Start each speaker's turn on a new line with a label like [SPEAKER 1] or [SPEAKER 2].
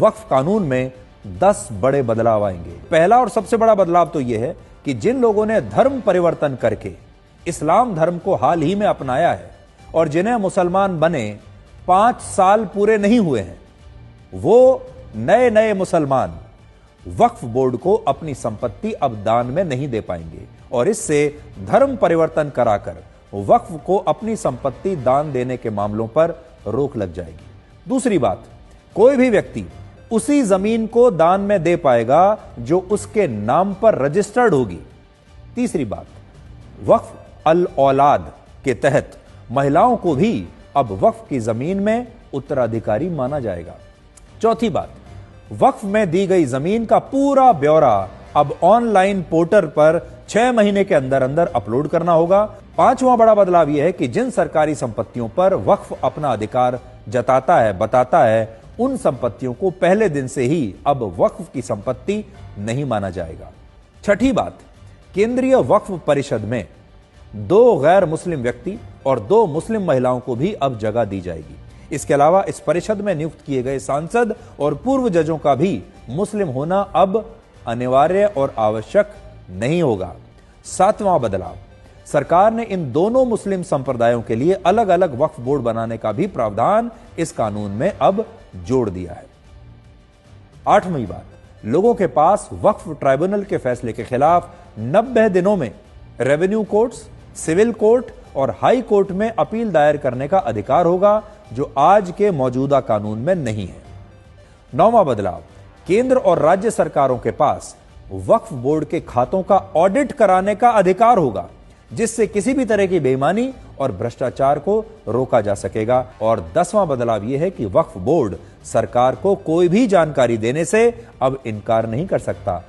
[SPEAKER 1] वक्फ कानून में 10 बड़े बदलाव आएंगे। पहला और सबसे बड़ा बदलाव तो यह है कि जिन लोगों ने धर्म परिवर्तन करके इस्लाम धर्म को हाल ही में अपनाया है और जिन्हें मुसलमान बने 5 साल पूरे नहीं हुए हैं, वो नए नए मुसलमान वक्फ बोर्ड को अपनी संपत्ति अब दान में नहीं दे पाएंगे और इससे धर्म परिवर्तन कराकर वक्फ को अपनी संपत्ति दान देने के मामलों पर रोक लग जाएगी। दूसरी बात, कोई भी व्यक्ति उसी जमीन को दान में दे पाएगा जो उसके नाम पर रजिस्टर्ड होगी। तीसरी बात, वक्फ अल औलाद के तहत महिलाओं को भी अब वक्फ की जमीन में उत्तराधिकारी माना जाएगा। चौथी बात, वक्फ में दी गई जमीन का पूरा ब्यौरा अब ऑनलाइन पोर्टल पर 6 महीने के अंदर अंदर अपलोड करना होगा। पांचवां बड़ा बदलाव यह है कि जिन सरकारी संपत्तियों पर वक्फ अपना अधिकार जताता है, बताता है, उन संपत्तियों को पहले दिन से ही अब वक्फ की संपत्ति नहीं माना जाएगा। छठी बात, केंद्रीय वक्फ परिषद में 2 गैर मुस्लिम व्यक्ति और 2 मुस्लिम महिलाओं को भी अब जगह दी जाएगी। इसके अलावा इस परिषद में नियुक्त किए गए सांसद और पूर्व जजों का भी मुस्लिम होना अब अनिवार्य और आवश्यक नहीं होगा। 7वां बदलाव, सरकार ने इन दोनों मुस्लिम संप्रदायों के लिए अलग अलग वक्फ बोर्ड बनाने का भी प्रावधान इस कानून में अब जोड़ दिया है। 8वीं बात, लोगों के पास वक्फ ट्राइब्यूनल के फैसले के खिलाफ 90 दिनों में रेवेन्यू कोर्ट्स, सिविल कोर्ट और हाई कोर्ट में अपील दायर करने का अधिकार होगा, जो आज के मौजूदा कानून में नहीं है। 9वां बदलाव, केंद्र और राज्य सरकारों के पास वक्फ बोर्ड के खातों का ऑडिट कराने का अधिकार होगा, जिससे किसी भी तरह की बेईमानी और भ्रष्टाचार को रोका जा सकेगा। और 10वां बदलाव यह है कि वक्फ बोर्ड सरकार को कोई भी जानकारी देने से अब इनकार नहीं कर सकता।